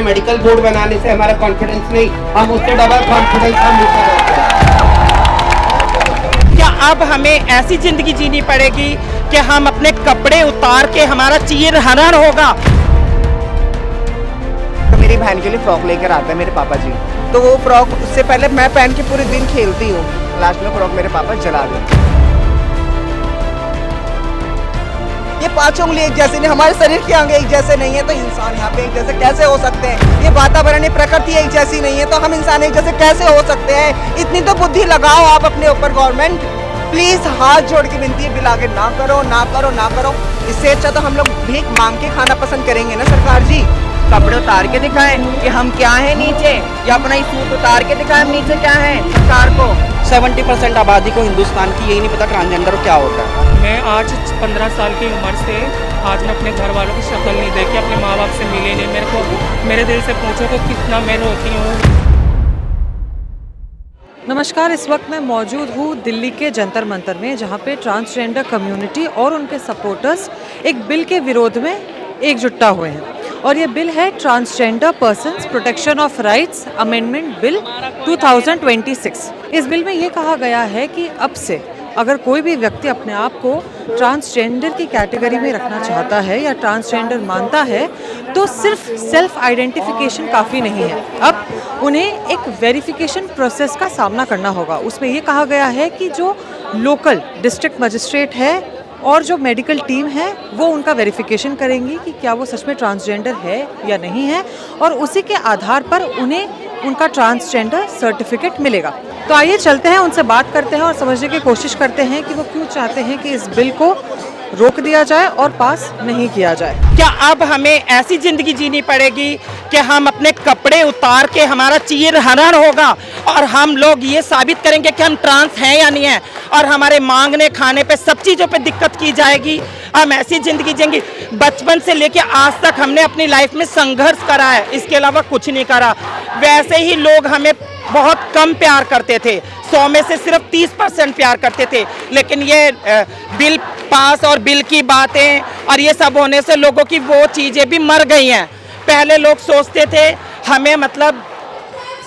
हमारे medical board बनाने से हमारा कॉन्फिडेंस नहीं, हम उससे डबल कॉन्फिडेंस हम ऊपर होते हैं। क्या अब हमें ऐसी जिंदगी जीनी पड़ेगी कि हम अपने कपड़े उतार के हमारा चीर हरण होगा? तो मेरी बहन के लिए फ्रॉक लेकर आते हैं मेरे पापा जी, तो वो फ्रॉक उससे पहले मैं पहन के पूरे दिन खेलती हूँ, लास्ट में फ्रॉक मेरे पापा जला देते हैं। ये पांचों उंगली एक जैसे नहीं, हमारे शरीर के अंग एक जैसे नहीं है तो इंसान यहाँ पे एक जैसे कैसे हो सकते हैं? ये वातावरण, ये प्रकृति एक जैसी नहीं है तो हम इंसान एक जैसे कैसे हो सकते हैं? इतनी तो बुद्धि लगाओ आप अपने ऊपर गवर्नमेंट, प्लीज हाथ जोड़ के विनती है, बिल आगे ना करो ना करो ना करो। इससे अच्छा तो हम लोग भीख मांग के खाना पसंद करेंगे ना सरकार जी। कपड़े उतार के दिखाएं कि हम क्या हैं नीचे, या अपना ही सूट उतार के दिखाएं हम नीचे क्या हैं सरकार को। 70% आबादी को हिंदुस्तान की यही नहीं पता ट्रांसजेंडर क्या होता है। मैं आज 15 साल की उम्र से आज मैं अपने घर वालों की शक्ल नहीं देखी, अपने माँ बाप से मिली नहीं। मेरे को मेरे दिल से पूछो तो कितना मैं रोती हूँ। नमस्कार, इस वक्त मैं मौजूद हूँ दिल्ली के जंतर मंतर में, जहाँ पे ट्रांसजेंडर कम्युनिटी और उनके सपोर्टर्स एक बिल के विरोध में एकजुटता हुए हैं। और ये बिल है transgender persons protection of rights amendment bill 2026। इस बिल में ये कहा गया है कि अब से अगर कोई भी व्यक्ति अपने आप को ट्रांसजेंडर की कैटेगरी में रखना चाहता है या ट्रांसजेंडर मानता है तो सिर्फ सेल्फ आइडेंटिफिकेशन काफ़ी नहीं है, अब उन्हें एक वेरिफिकेशन प्रोसेस का सामना करना होगा। उसमें ये कहा गया है कि जो लोकल डिस्ट्रिक्ट मजिस्ट्रेट है और जो मेडिकल टीम है वो उनका वेरिफिकेशन करेंगी कि क्या वो सच में ट्रांसजेंडर है या नहीं है, और उसी के आधार पर उन्हें उनका ट्रांसजेंडर सर्टिफिकेट मिलेगा। तो आइए चलते हैं, उनसे बात करते हैं और समझने की कोशिश करते हैं कि वो क्यों चाहते हैं कि इस बिल को रोक दिया जाए और पास नहीं किया जाए। क्या अब हमें ऐसी जिंदगी जीनी पड़ेगी कि हम अपने कपड़े उतार के हमारा चीर हरण होगा और हम लोग ये साबित करेंगे कि हम ट्रांस हैं या नहीं हैं, और हमारे मांगने खाने पे सब चीज़ों पे दिक्कत की जाएगी? हम ऐसी ज़िंदगी जिएंगे? बचपन से लेके आज तक हमने अपनी लाइफ में संघर्ष करा है, इसके अलावा कुछ नहीं करा। वैसे ही लोग हमें बहुत कम प्यार करते थे, 100 में से सिर्फ 30% प्यार करते थे। लेकिन ये बिल पास और बिल की बातें और ये सब होने से लोगों की वो चीज़ें भी मर गई हैं। पहले लोग सोचते थे हमें मतलब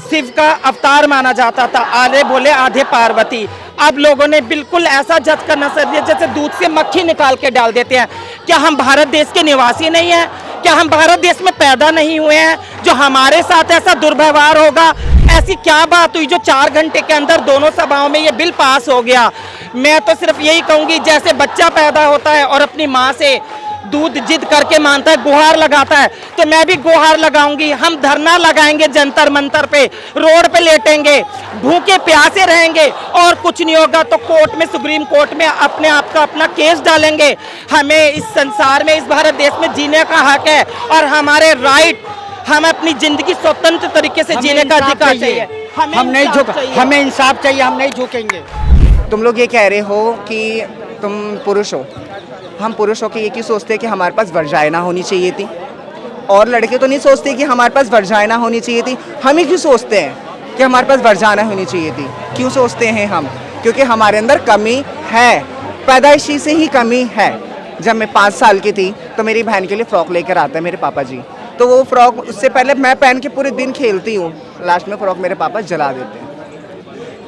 शिव का अवतार माना जाता था, आधे भोले आधे पार्वती। अब लोगों ने बिल्कुल ऐसा जज करना शुरू किया जैसे दूध से मक्खी निकाल के डाल देते हैं। क्या हम भारत देश के निवासी नहीं हैं? क्या हम भारत देश में पैदा नहीं हुए हैं जो हमारे साथ ऐसा दुर्व्यवहार होगा? ऐसी क्या बात हुई जो 4 घंटे के अंदर दोनों सभाओं में ये बिल पास हो गया? मैं तो सिर्फ यही कहूँगी, जैसे बच्चा पैदा होता है और अपनी माँ से दूध जिद करके मानता है, गुहार लगाता है, तो मैं भी गुहार लगाऊंगी। हम धरना लगाएंगे जंतर मंतर पे, रोड पे लेटेंगे, भूखे प्यासे रहेंगे और कुछ नहीं होगा तो कोर्ट में, सुप्रीम कोर्ट में अपने आप का अपना केस डालेंगे। हमें इस संसार में, इस भारत देश में जीने का हक है और हमारे राइट, हमें अपनी जिंदगी स्वतंत्र तरीके से जीने का अधिकार चाहिए। हम नहीं झुक, हमें इंसाफ चाहिए, हम नहीं झुकेंगे। तुम लोग ये कह रहे हो कि तुम पुरुष हो, हम पुरुष हो के ये क्यों सोचते हैं कि हमारे पास वर्जाइना होनी चाहिए थी? और लड़के तो नहीं सोचते कि हमारे पास वर्जाइना होनी चाहिए थी। हम ही क्यों सोचते हैं कि हमारे पास वर्जाइना होनी चाहिए थी? क्यों सोचते हैं हम? क्योंकि हमारे अंदर कमी है, पैदाइशी से ही कमी है। जब मैं 5 साल की थी तो मेरी बहन के लिए फ्रॉक लेकर आते हैं मेरे पापा जी, तो वो फ्रॉक उससे पहले मैं पहन के पूरे दिन खेलती हूँ, लास्ट में फ्रॉक मेरे पापा जला देते हैं।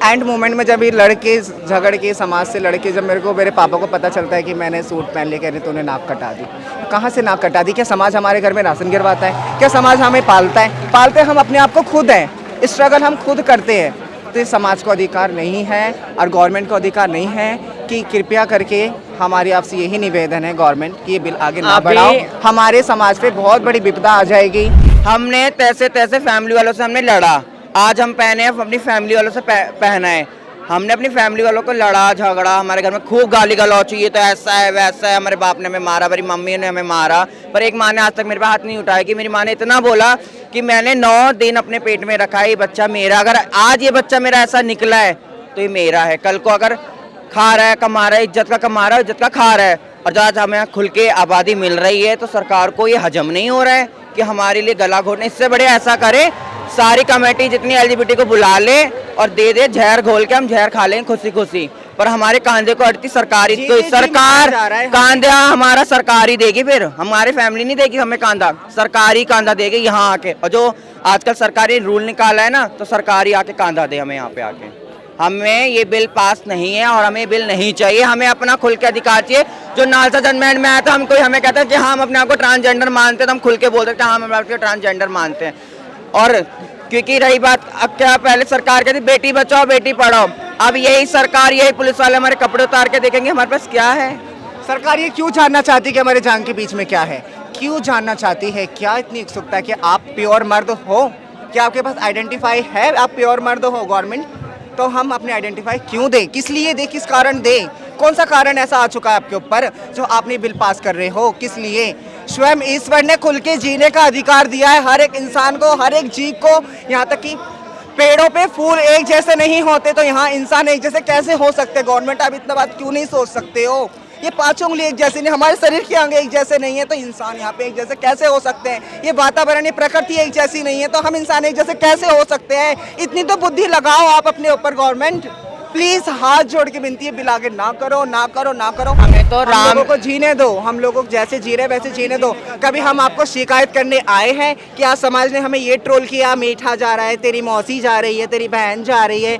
एंड मोमेंट में जब ये लड़के झगड़ के, समाज से लड़के, जब मेरे पापा को पता चलता है कि मैंने सूट पहन लिया, कहने तो उन्हें नाक कटा दी। कहाँ से नाक कटा दी? क्या समाज हमारे घर में राशन गिरवाता है? क्या समाज हमें पालता है? पालते हम अपने आप को खुद हैं, स्ट्रगल हम खुद करते हैं। तो इस समाज को अधिकार नहीं है और गवर्नमेंट को अधिकार नहीं है कि कृपया करके हमारी आपसे यही निवेदन है गवर्नमेंट कि ये बिल आगे ना बढ़ाओ। हमारे समाज पे बहुत बड़ी विपदा आ जाएगी। हमने तैसे तैसे फैमिली वालों से हमने लड़ा, आज हम पहने हैं अपनी फैमिली वालों से पहना है। हमने अपनी फैमिली वालों को लड़ा झगड़ा, हमारे घर में खूब गाली गलौच, ये तो ऐसा है वैसा है, हमारे बाप ने हमें मारा, मेरी मम्मी ने हमें मारा, पर एक माँ ने आज तक मेरे पे हाथ नहीं उठाया। कि मेरी माँ ने इतना बोला कि मैंने 9 दिन अपने पेट में रखा है, ये बच्चा मेरा, अगर आज ये बच्चा मेरा ऐसा निकला है तो ये मेरा है। कल को अगर खा रहा है, कमा रहा है, इज्जत का कमा रहा है, इज्जत का खा रहा है, और आज हमें खुल के आबादी मिल रही है तो सरकार को ये हजम नहीं हो रहा है कि हमारे लिए गला घोटने। इससे बड़े ऐसा करे, सारी कमेटी जितनी LGBT को बुला ले और दे दे जहर घोल के, हम जहर खा लें खुशी खुशी। पर हमारे कांधे को अड़ती सरकारी जी, तो जी, जी, सरकार जा रहा है। कांधा हमारा सरकारी देगी, फिर हमारे फैमिली नहीं देगी हमें कांधा, सरकारी कांधा देगी यहाँ आके। और जो आजकल सरकारी रूल निकाला है ना, तो सरकारी आके कांधा दे हमें यहाँ पे आके। हमें ये बिल पास नहीं है और हमें बिल नहीं चाहिए। हमें अपना खुल के अधिकार चाहिए। जो नालसा जजमेंट में आया था, हमको हमें कहता है कि हम अपने आप को ट्रांसजेंडर मानते हैं, तो हम खुल के बोलते हैं कि हम अपने आप को ट्रांसजेंडर मानते हैं। और क्योंकि रही बात, अब क्या पहले सरकार कहती बेटी बचाओ बेटी पढ़ाओ, अब यही सरकार यही पुलिस वाले हमारे कपड़े उतार के देखेंगे हमारे पास क्या है। सरकार ये क्यों जानना चाहती है कि हमारे जान के बीच में क्या है? क्यों जानना चाहती है? क्या इतनी उत्सुकता है कि आप प्योर मर्द हो? क्या आपके पास आइडेंटिफाई है आप प्योर मर्द हो? गवर्नमेंट तो हम अपने आइडेंटिफाई क्यों दें? किस लिए दें? किस कारण दें? कौन सा कारण ऐसा आ चुका है आपके ऊपर जो आपने बिल पास कर रहे हो? किस लिए? स्वयं ईश्वर ने खुल के जीने का अधिकार दिया है हर एक इंसान को, हर एक जीव को। यहाँ तक कि पेड़ों पे फूल एक जैसे नहीं होते, तो यहाँ इंसान एक जैसे कैसे हो सकते? गवर्नमेंट आप इतना बात क्यों नहीं सोच सकते हो? ये पांचों उंगली एक जैसे नहीं, हमारे शरीर के अंग एक जैसे नहीं है, तो इंसान यहाँ पे एक जैसे कैसे हो सकते हैं? ये वातावरण, ये प्रकृति एक जैसी नहीं है, तो हम इंसान एक जैसे कैसे हो सकते हैं? इतनी तो बुद्धि लगाओ आप अपने ऊपर गवर्नमेंट। प्लीज हाथ जोड़ के विनती है, बिल आगे ना करो, ना करो, ना करो। हमें तो हम राम लोगों को जीने दो, हम लोगों को जैसे जी रहे वैसे जीने दो। कभी हम आपको शिकायत करने आए हैं कि आज समाज ने हमें ये ट्रोल किया, मीठा जा रहा है, तेरी मौसी जा रही है, तेरी बहन जा रही है,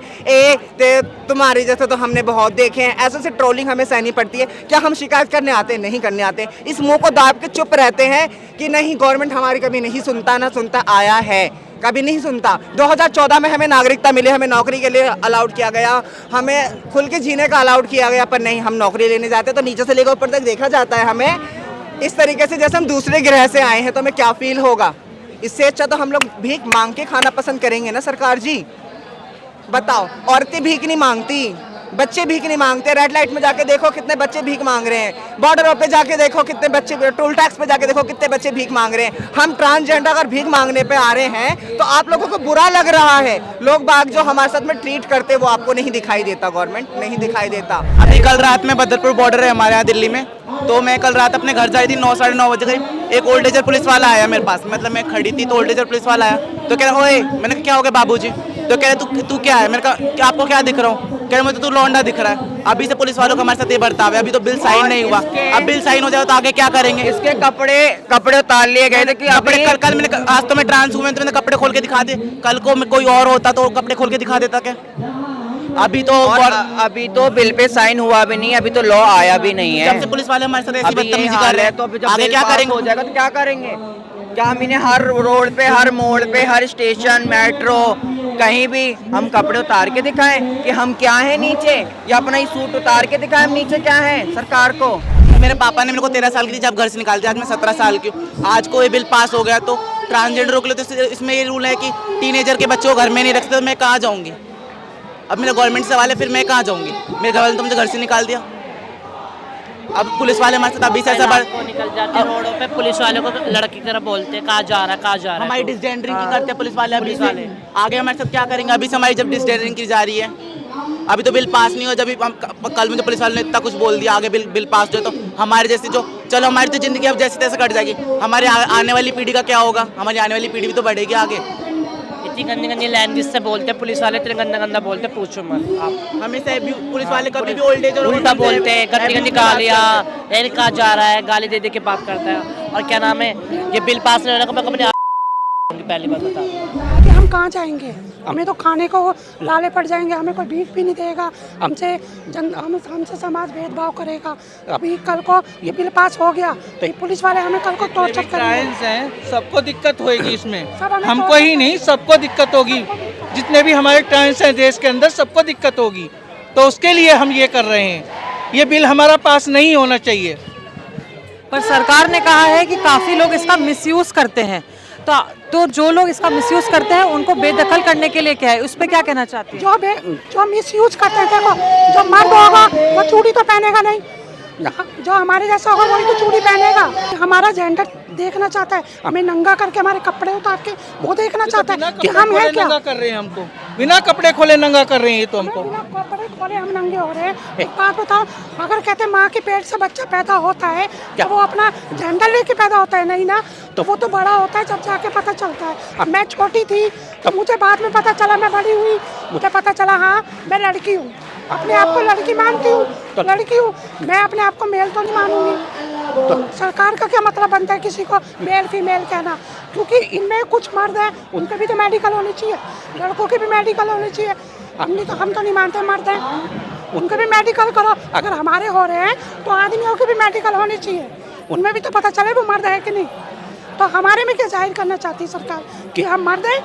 तुम्हारे जैसे तो हमने बहुत देखे हैं। ऐसे से ट्रोलिंग हमें सहनी पड़ती है। क्या हम शिकायत करने आते हैं? नहीं करने आते। इस मुंह को दाब के चुप रहते हैं कि नहीं गवर्नमेंट हमारी कभी नहीं सुनता, ना सुनता आया है, कभी नहीं सुनता। 2014 में हमें नागरिकता मिली, हमें नौकरी के लिए अलाउड किया गया, हमें खुल के जीने का अलाउड किया गया, पर नहीं, हम नौकरी लेने जाते तो नीचे से लेकर ऊपर तक देखा जाता है हमें इस तरीके से जैसे हम दूसरे ग्रह से आए हैं। तो हमें क्या फील होगा? इससे अच्छा तो हम लोग भीख मांग के खाना पसंद करेंगे ना सरकार जी। बताओ, औरतें भीख नहीं मांगती, बच्चे भीख नहीं मांगते। रेड लाइट में जाके देखो कितने बच्चे भीख मांग रहे हैं, बॉर्डरों पे जाके देखो कितने बच्चे, टोल टैक्स पे जाके देखो कितने बच्चे भीख मांग रहे हैं। हम ट्रांसजेंडर अगर भीख मांगने पे आ रहे हैं तो आप लोगों को बुरा लग रहा है। लोग बाग जो हमारे साथ में ट्रीट करते हैं वो आपको नहीं दिखाई देता, गवर्नमेंट नहीं दिखाई देता। अभी कल रात में बदरपुर बॉर्डर है हमारे यहाँ दिल्ली में, तो मैं कल रात अपने घर जाई थी 9 साढ़े 9 बजे करीब। एक ओल्ड एजर पुलिस वाला आया मेरे पास, मतलब मैं खड़ी थी तो ओल्ड एजर पुलिस वाला आया, तो कह रहा ओए, मैंने कहा क्या हो गया बाबूजी? तो कह रहे तू क्या है? मैंने कहा आपको क्या दिख रहा हूँ? कह रहे मुझे तो लौंडा दिख रहा है। अभी से पुलिस वालों का हमारे साथ ये बर्ताव है, अभी तो बिल साइन नहीं हुआ। अब बिल साइन हो जाए तो आगे क्या करेंगे? इसके कपड़े उतार लिए गए थे कि कपड़े कल मैंने, आज तो मैं ट्रांस हुआ तो मैंने कपड़े खोल के दिखा दे, कल को कोई और होता तो कपड़े खोल के दिखा देता क्या? अभी तो बिल पे साइन हुआ भी नहीं, अभी तो लॉ आया भी नहीं है। जब से पुलिस वाले हमारे साथ ऐसी अभी ये बदतमीजी हाल कर रहे है, हैं तो अभी जब आगे बिल क्या पास करेंगे? हो जाएगा तो क्या करेंगे? क्या हम इन्हें हर रोड पे, हर मोड़ पे, हर स्टेशन, मेट्रो, कहीं भी हम कपड़े उतार के दिखाएं कि हम क्या हैं नीचे, या अपना ही सूट उतार के दिखाएं हम नीचे क्या है सरकार को? मेरे पापा ने मेरे को 13 साल की थी जब घर से निकाल दिया, आज मैं 17 साल की हूँ। आज को ये बिल पास हो गया तो ट्रांसजेंडरों के लिए तो इसमें ये रूल है कि टीनेजर के बच्चों को घर में नहीं रखते, तो मैं कहाँ जाऊँगी? अब मेरा गवर्नमेंट से सवाल है, फिर मैं कहाँ जाऊँगी? मेरे घर वाले ने तो मुझे घर से निकाल दिया। अब पुलिस वाले हमारे साथ अभी से ऐसा निकल जाते हैं रोडों पे, पुलिस वालों को लड़की की तरह बोलते हैं कहाँ जा रहा है, कहाँ जा रहा है। हमारी डिसजेंडरिंग की करते हैं पुलिस वाले, अभी से आगे हमारे साथ क्या करेंगे? अभी से हमारी जब डिसजेंडरिंग की जा रही है, अभी तो बिल पास नहीं हुआ। जब कल मुझे पुलिस वाले ने इतना कुछ बोल दिया, आगे बिल पास हो तो हमारे जैसी जो, चलो हमारी तो जिंदगी अब जैसे तैसे कट जाएगी, हमारे आने वाली पीढ़ी का क्या होगा? हमारी आने वाली पीढ़ी भी तो बढ़ेगी आगे। इतनी गंदी गंदी लैंग्वेज से बोलते हैं पुलिस वाले, इतने गंदा गंदा बोलते हैं, पूछो मत आप। हमेशा पुलिस वाले कभी भी ओल्ड एज और उल्टा बोलते हैं, गंदी गंदी गालियाँ, कहाँ जा रहा है, गाली दे दे के बात करता है। और क्या नाम है, ये बिल पास नहीं होने को मैं अपने पहली बात बता दूँ कि हम कहाँ जाएंगे? हमें तो खाने को लाले पड़ जाएंगे, हमें कोई भीख भी नहीं देगा, हमसे समाज भेदभाव करेगा। अभी कल को ये बिल पास हो गया तो ये पुलिस वाले हमें कल को टॉर्चर करेंगे। सबको दिक्कत होगी इसमें, हमको ही नहीं सबको दिक्कत होगी। जितने भी हमारे ट्रांस हैं देश के अंदर सबको दिक्कत होगी, तो उसके लिए हम ये कर रहे हैं। ये बिल हमारा पास नहीं होना चाहिए। पर सरकार ने कहा है कि काफ़ी लोग इसका मिसयूज़ करते हैं, तो जो लोग इसका मिसयूज करते हैं उनको बेदखल करने के लिए क्या है, उस पर क्या कहना चाहती है? जो मिसयूज करते हैं, देखो जो मर्द होगा वो चूड़ी तो पहनेगा नहीं, जो हमारे जैसा होगा वही तो चूड़ी पहनेगा। हमारा जेंडर देखना चाहता है, हमें नंगा करके हमारे कपड़े उतार के वो देखना चाहता है कि हम हैं क्या। नंगा कर रहे हैं हमको, बिना कपड़े खोले नंगा कर रहे हैं ये तो हमको। बिना कपड़े खोले हम नंगे हो रहे हैं। एक बात बताओ, अगर कहते हैं माँ के पेट से बच्चा पैदा होता है तो वो अपना जेंडर लेके पैदा होता है? नहीं ना, तो वो तो बड़ा होता है जब जाके पता चलता है। अब मैं छोटी थी तो मुझे बाद में पता चला, मैं बड़ी हुई मुझे पता चला हाँ मैं लड़की हूँ। अपने आप को लड़की मानती हूँ, लड़की हूँ, मैं अपने आप को मेल तो नहीं मानूंगी। तो सरकार का क्या मतलब बनता है किसी को मेल फीमेल कहना? क्योंकि इनमें कुछ मर्द हैं, उनके भी तो मेडिकल होनी चाहिए, लड़कों की भी मेडिकल होनी चाहिए। हम तो नहीं मानते मर्द हैं, उनके भी मेडिकल करो। अगर हमारे हो रहे हैं तो आदमियों की भी मेडिकल होनी चाहिए, उनमें भी तो पता चले वो मर्द है कि नहीं। तो हमारे में क्या जाहिर करना चाहती है सरकार कि हम मर्द हैं?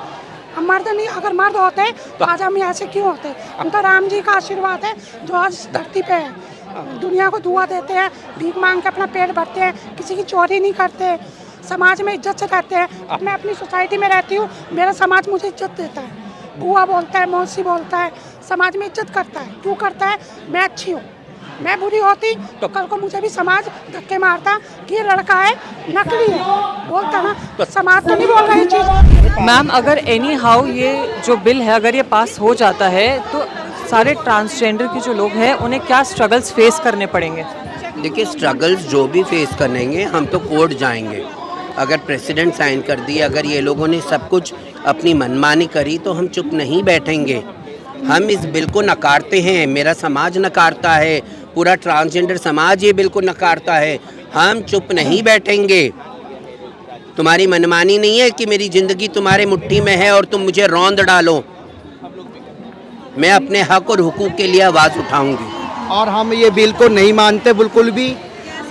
हम मर्द नहीं, अगर मर्द होते तो आज हम यहाँ से क्यों होते? हम तो राम जी का आशीर्वाद है जो आज धरती पे है। दुनिया को दुआ देते हैं, भीख मांग के अपना पेट भरते हैं, किसी की चोरी नहीं करते, समाज में इज्जत से रहते हैं। मैं अपनी सोसाइटी में रहती हूँ, मेरा समाज मुझे इज्जत देता है, बुआ बोलता है, मौसी बोलता है, समाज में इज्जत करता है। क्यों करता है? मैं अच्छी हूँ। मैं बुरी होती तो कल को मुझे भी समाज धक्के मारता कि ये लड़का है, नकली है, बोलता ना। तो समाज तो नहीं बोल रहा ये चीज़। मैम, अगर एनी हाउ ये जो बिल है अगर ये पास हो जाता है तो सारे ट्रांसजेंडर के जो लोग हैं उन्हें क्या स्ट्रगल्स फेस करने पड़ेंगे? देखिए, स्ट्रगल्स जो भी फेस करेंगे, हम तो कोर्ट जाएंगे। अगर प्रेसिडेंट साइन कर दिए, अगर ये लोगों ने सब कुछ अपनी मनमानी करी तो हम चुप नहीं बैठेंगे। हम इस बिल को नकारते हैं, मेरा समाज नकारता है, पूरा ट्रांसजेंडर समाज ये बिल को नकारता है। हम चुप नहीं बैठेंगे। तुम्हारी मनमानी नहीं है कि मेरी ज़िंदगी तुम्हारे मुट्ठी में है और तुम मुझे रौंद डालो। मैं अपने हक और हुकूक के लिए आवाज़ उठाऊंगी। और हम ये बिल को नहीं मानते बिल्कुल भी।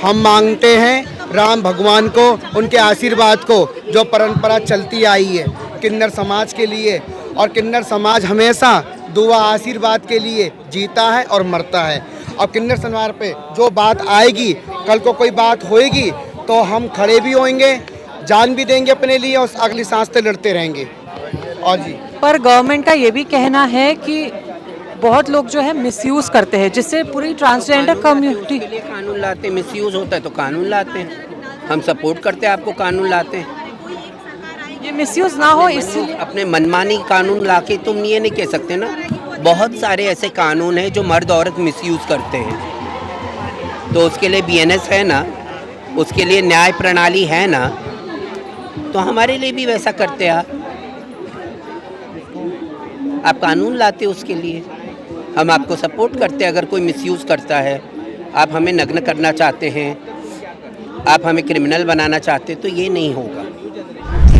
हम मांगते हैं राम भगवान को, उनके आशीर्वाद को, जो परंपरा चलती आई है किन्नर समाज के लिए। और किन्नर समाज हमेशा दुआ आशीर्वाद के लिए जीता है और मरता है। और किन्नर समाज पे जो बात आएगी, कल को कोई बात होएगी तो हम खड़े भी होंगे, जान भी देंगे अपने लिए और अगली सांस तक लड़ते रहेंगे। और जी, पर गवर्नमेंट का ये भी कहना है कि बहुत लोग जो है मिसयूज करते हैं, जिससे पूरी ट्रांसजेंडर कम्युनिटी के लिए कानून लाते हैं। मिसयूज होता है तो कानून लाते हैं। हम सपोर्ट करते हैं, आपको कानून लाते हैं। ये मिसयूज ना हो इसलिए अपने मनमानी कानून लाके तुम ये नहीं कह सकते ना। बहुत सारे ऐसे कानून हैं जो मर्द औरत मिसयूज करते हैं, तो उसके लिए BNS है ना, उसके लिए न्याय प्रणाली है ना, तो हमारे लिए भी वैसा करते हैं। आप कानून लाते उसके लिए, हम आपको सपोर्ट करते हैं। अगर कोई मिसयूज़ करता है, आप हमें नग्न करना चाहते हैं, आप हमें क्रिमिनल बनाना चाहते हैं, तो ये नहीं होगा।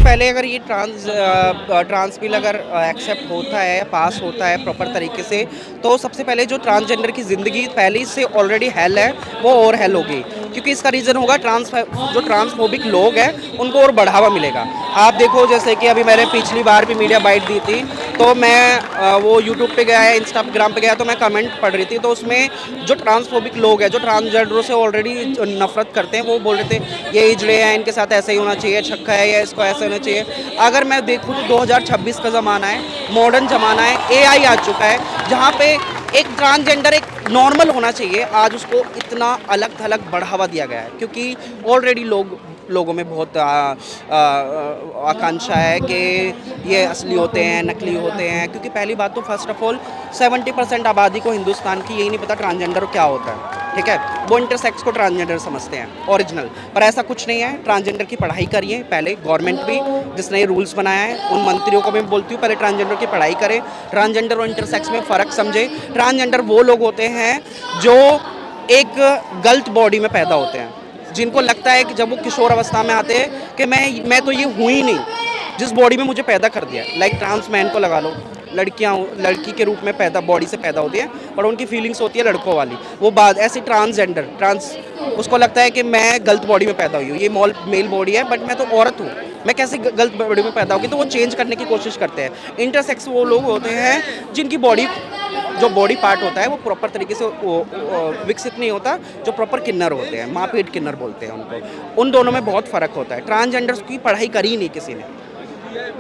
पहले अगर ये ट्रांस बिल अगर एक्सेप्ट होता है, पास होता है प्रॉपर तरीके से, तो सबसे पहले जो ट्रांसजेंडर की ज़िंदगी पहले से ऑलरेडी हेल है वो और हेल होगी। क्योंकि इसका रीज़न होगा जो ट्रांसफोबिक लोग हैं उनको और बढ़ावा मिलेगा। आप देखो, जैसे कि अभी मैंने पिछली बार भी मीडिया बाइट दी थी, तो मैं वो यूट्यूब पे गया है, इंस्टाग्राम पे गया, तो मैं कमेंट पढ़ रही थी, तो उसमें जो ट्रांसफोबिक लोग हैं, जो ट्रांसजेंडरों से ऑलरेडी नफरत करते हैं, वो बोल रहे थे ये इजड़े हैं, इनके साथ ऐसा ही होना चाहिए, छक्का है या इसको ऐसा होना चाहिए। अगर मैं देखूँ तो 2026 का ज़माना है, मॉडर्न ज़माना है, AI आ चुका है, जहाँ पे एक ट्रांसजेंडर एक नॉर्मल होना चाहिए। आज उसको इतना अलग थलग बढ़ावा दिया गया है, क्योंकि ऑलरेडी लोगों में बहुत आकांक्षा है कि ये असली होते हैं, नकली होते हैं। क्योंकि पहली बात तो फर्स्ट ऑफ ऑल 70% आबादी को हिंदुस्तान की यही नहीं पता ट्रांसजेंडर क्या होता है। ठीक है, वो इंटरसेक्स को ट्रांसजेंडर समझते हैं ओरिजिनल, पर ऐसा कुछ नहीं है। ट्रांसजेंडर की पढ़ाई करिए पहले, गवर्नमेंट भी जिसने ये रूल्स बनाया है उन मंत्रियों को मैं बोलती हूँ पहले ट्रांसजेंडर की पढ़ाई करें, ट्रांसजेंडर और इंटरसेक्स में फ़र्क समझे। ट्रांसजेंडर वो लोग होते हैं जो एक गलत बॉडी में पैदा होते हैं, जिनको लगता है कि जब वो किशोर अवस्था में आते हैं कि मैं तो ये हूँ ही नहीं, जिस बॉडी में मुझे पैदा कर दिया। लाइक ट्रांस मैन को लगा लो, लड़कियाँ लड़की के रूप में बॉडी से पैदा होती है, और उनकी फीलिंग्स होती है लड़कों वाली। वो बात ऐसे ट्रांसजेंडर उसको लगता है कि मैं गलत बॉडी में पैदा हुई हूँ, ये मेल बॉडी है बट मैं तो औरत हूँ, मैं कैसे गलत बॉडी में पैदा होगी, तो वो चेंज करने की कोशिश करते हैं। इंटरसेक्स वो लोग होते हैं जिनकी जो बॉडी पार्ट होता है वो प्रॉपर तरीके से विकसित नहीं होता, जो प्रॉपर किन्नर होते हैं, माँ पेट किन्नर बोलते हैं उनको। उन दोनों में बहुत फ़र्क होता है। ट्रांसजेंडर्स की पढ़ाई करी नहीं किसी ने।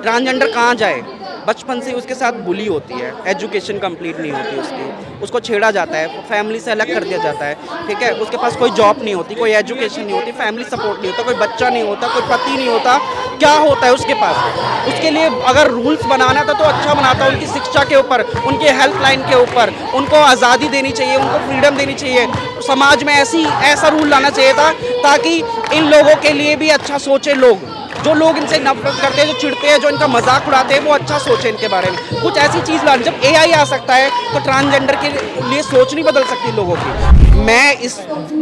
ट्रांसजेंडर कहाँ जाए, बचपन से उसके साथ बुली होती है, एजुकेशन कंप्लीट नहीं होती उसको छेड़ा जाता है, फैमिली से अलग कर दिया जाता है। ठीक है, उसके पास कोई जॉब नहीं होती, कोई एजुकेशन नहीं होती, फैमिली सपोर्ट नहीं होता, कोई बच्चा नहीं होता, कोई पति नहीं होता, क्या होता है उसके पास? उसके लिए अगर रूल्स बनाना था तो अच्छा बनाता, उनकी शिक्षा के ऊपर, उनके हेल्पलाइन के ऊपर उनको आज़ादी देनी चाहिए, उनको फ्रीडम देनी चाहिए। समाज में ऐसा रूल लाना चाहिए था ताकि इन लोगों के लिए भी अच्छा सोचे लोग। जो लोग इनसे नफरत करते हैं, जो चिढ़ते हैं, जो इनका मजाक उड़ाते हैं, वो अच्छा सोचे इनके बारे में। कुछ ऐसी चीज़ लानी, जब AI आ सकता है तो ट्रांसजेंडर के लिए सोच नहीं बदल सकती लोगों की। मैं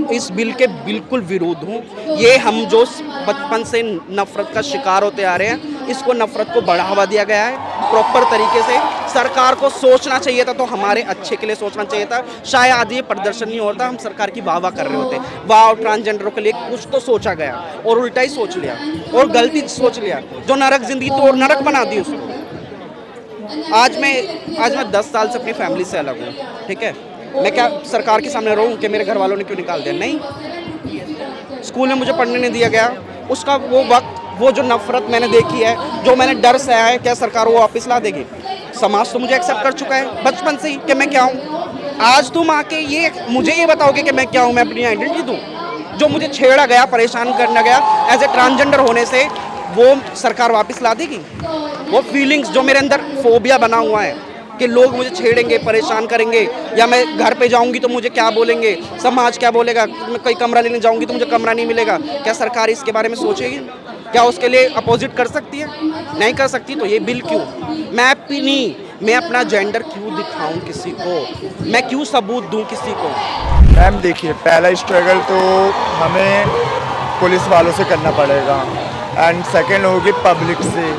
इस बिल के बिल्कुल विरोध हूँ। ये हम जो बचपन से नफरत का शिकार होते आ रहे हैं, इसको नफरत को बढ़ावा दिया गया है प्रॉपर तरीके से। सरकार को सोचना चाहिए था, तो हमारे अच्छे के लिए सोचना चाहिए था। शायद आज ये प्रदर्शन नहीं होता, हम सरकार की वाह कर रहे होते। वाह, ट्रांसजेंडरों के लिए कुछ तो सोचा गया और उल्टा ही सोच लिया और गलती सोच लिया। जो नरक जिंदगी तो और नरक बना दी उसको। आज मैं 10 साल से अपनी फैमिली से अलग हूँ, ठीक है। मैं क्या सरकार के सामने रहूँ कि मेरे घर वालों ने क्यों निकाल दिया? नहीं, स्कूल में मुझे पढ़ने नहीं दिया गया। उसका वो वक्त, वो जो नफरत मैंने देखी है, जो मैंने डर से आया है, क्या सरकार वो वापस ला देगी? समाज तो मुझे एक्सेप्ट कर चुका है बचपन से ही कि मैं क्या हूँ। आज तुम आके मुझे ये बताओगे कि मैं क्या हूँ, मैं अपनी आइडेंटिटी दूँ? जो मुझे छेड़ा गया, परेशान करना गया एज ए ट्रांसजेंडर होने से, वो सरकार वापस ला देगी? वो फीलिंग्स जो मेरे अंदर फोबिया बना हुआ है कि लोग मुझे छेड़ेंगे, परेशान करेंगे, या मैं घर पे जाऊंगी तो मुझे क्या बोलेंगे, समाज क्या बोलेगा, मैं कोई कमरा लेने जाऊंगी तो मुझे कमरा नहीं मिलेगा, क्या सरकार इसके बारे में सोचेगी? क्या उसके लिए अपोजिट कर सकती है? नहीं कर सकती। तो ये बिल क्यों? मैं अपना जेंडर क्यों दिखाऊं किसी को? मैं क्यों सबूत दूं किसी को? मैम देखिए, पहला स्ट्रगल तो हमें पुलिस वालों से करना पड़ेगा, एंड सेकंड होगी पब्लिक से,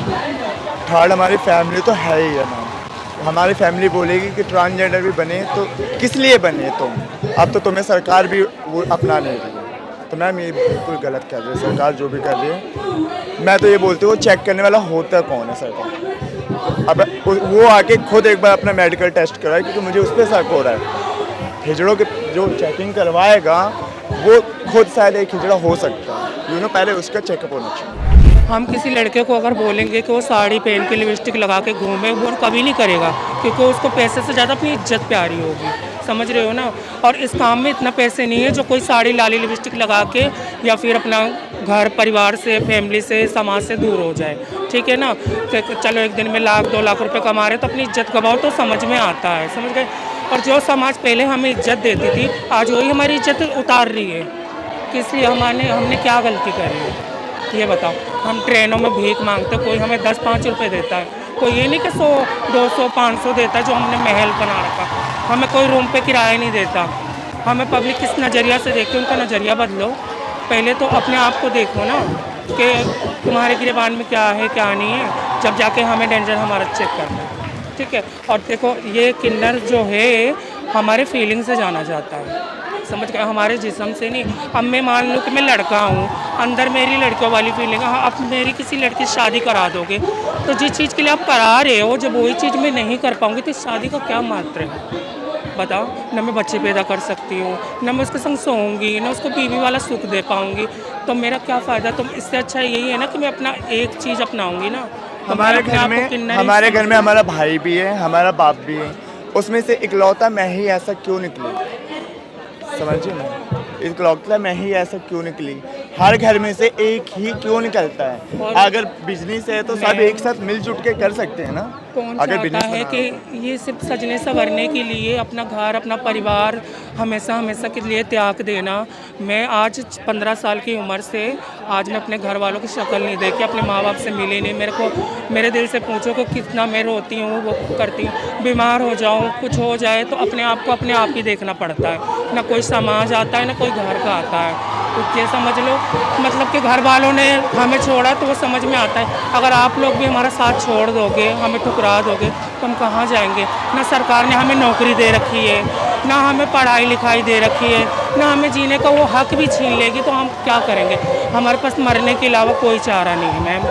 थर्ड हमारी फैमिली तो है ही है ना। हमारी फैमिली बोलेगी कि ट्रांसजेंडर भी बने तो किस लिए बने तुम, अब तो तुम्हें सरकार भी वो अपना नहीं रही है। तो मैम ये बिल्कुल गलत कर रही है सरकार, जो भी कर रही है। मैं तो ये बोलती हूँ, चेक करने वाला होता कौन है सरकार? अब वो आके खुद एक बार अपना मेडिकल टेस्ट कराए, क्योंकि मुझे उस पर शक हो रहा है। हिजड़ों के जो चेकिंग करवाएगा वो खुद शायद एक हिजड़ा हो सकता है, पहले उसका चेकअप होना चाहिए। हम किसी लड़के को अगर बोलेंगे कि वो साड़ी पहन के लिपस्टिक लगा के घूमे, वो कभी नहीं करेगा, क्योंकि उसको पैसे से ज़्यादा अपनी इज्जत प्यारी होगी। समझ रहे हो ना? और इस काम में इतना पैसे नहीं है जो कोई साड़ी लाली लिपस्टिक लगा के या फिर अपना घर परिवार से, फैमिली से, समाज से दूर हो जाए। ठीक है ना? चलो एक दिन में 1-2 लाख रुपए कमा रहे तो अपनी इज्जत गवाओ, तो समझ में आता है। समझ गए? और जो समाज पहले हमें इज्जत देती थी, आज वही हमारी इज्जत उतार रही है। किस लिए? हमने क्या गलती करी है ये बताओ? हम ट्रेनों में भीख मांगते, कोई हमें 10-5 रुपये देता है, कोई ये नहीं कि 100, 200, 500 देता है जो हमने महल बना रखा। हमें कोई रूम पे किराया नहीं देता। हमें पब्लिक किस नज़रिया से देखते, उनका नज़रिया बदलो। पहले तो अपने आप को देखो ना कि तुम्हारे गिरबान में क्या है क्या नहीं है, जब जाके हमें डेंजर हमारा चेक करना है। ठीक है? और देखो, ये किन्नर जो है हमारे फीलिंग से जाना जाता है, समझ गए? हमारे जिस्म से नहीं। अब मैं मान लूँ कि मैं लड़का हूँ, अंदर मेरी लड़कियों वाली फीलिंग है। अब मेरी किसी लड़की से शादी करा दोगे तो जिस चीज़ के लिए आप करा रहे हो, जब वही चीज़ मैं नहीं कर पाऊँगी तो इस शादी का क्या मात्र है? बताओ। न मैं बच्चे पैदा कर सकती हूँ, न मैं उसके संग सोऊंगी, न उसको बीवी वाला सुख दे पाऊँगी, तो मेरा क्या फ़ायदा? तो इससे अच्छा यही है ना कि मैं अपना एक चीज़ अपनाऊँगी ना। तो हमारे घर में हमारा भाई भी है, हमारा बाप भी है, उसमें से इकलौता मैं ही ऐसा क्यों निकली? समझिए ना, इकलौता मैं ही ऐसा क्यों निकली? हर घर में से एक ही क्यों निकलता है? अगर बिजनेस है तो सब एक साथ मिलजुल के कर सकते हैं ना। कौन चाहता है कि ये सिर्फ सजने संवरने के लिए अपना घर, अपना परिवार हमेशा के लिए त्याग देना? मैं आज 15 साल की उम्र से आज मैं अपने घर वालों की शक्ल नहीं देखी, अपने माँ बाप से मिली नहीं। मेरे दिल से पूछो कि कितना मैं रोती हूँ, वो करती हूँ। बीमार हो जाऊँ, कुछ हो जाए तो अपने आप को अपने आप ही देखना पड़ता है। ना कोई समाज आता है, ना कोई घर का आता है। तो ये समझ लो, मतलब कि घर वालों ने हमें छोड़ा तो वो समझ में आता है। अगर आप लोग भी हमारा साथ छोड़ दोगे, हमें ठुकरा दोगे, तो हम कहाँ जाएंगे? ना सरकार ने हमें नौकरी दे रखी है, ना हमें पढ़ाई लिखाई दे रखी है, ना हमें जीने का वो हक भी छीन लेगी, तो हम क्या करेंगे? हमारे पास मरने के अलावा कोई चारा नहीं है। मैम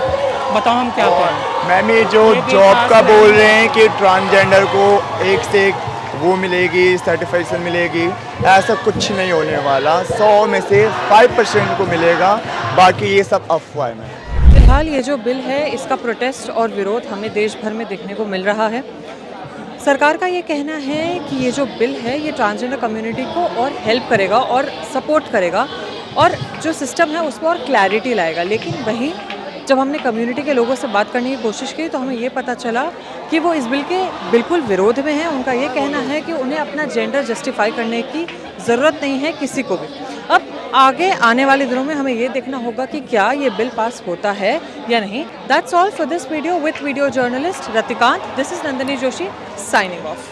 बताओ हम क्या करें? मैम ये जो जॉब का बोल रहे हैं कि ट्रांसजेंडर को एक से एक वो मिलेगी, सर्टिफिकेशन मिलेगी, ऐसा कुछ नहीं होने वाला। 100 में से 5% को मिलेगा, बाकी ये सब अफवाह है। फिलहाल ये जो बिल है, इसका प्रोटेस्ट और विरोध हमें देश भर में देखने को मिल रहा है। सरकार का ये कहना है कि ये जो बिल है ये ट्रांसजेंडर कम्युनिटी को और हेल्प करेगा और सपोर्ट करेगा और जो सिस्टम है उसमें और क्लैरिटी लाएगा। लेकिन वहीं जब हमने कम्युनिटी के लोगों से बात करने की कोशिश की तो हमें ये पता चला कि वो इस बिल के बिल्कुल विरोध में हैं। उनका ये कहना है कि उन्हें अपना जेंडर जस्टिफाई करने की ज़रूरत नहीं है किसी को भी। अब आगे आने वाले दिनों में हमें ये देखना होगा कि क्या ये बिल पास होता है या नहीं। That's all for this video with video journalist Ratikant. This is Nandini Joshi signing off.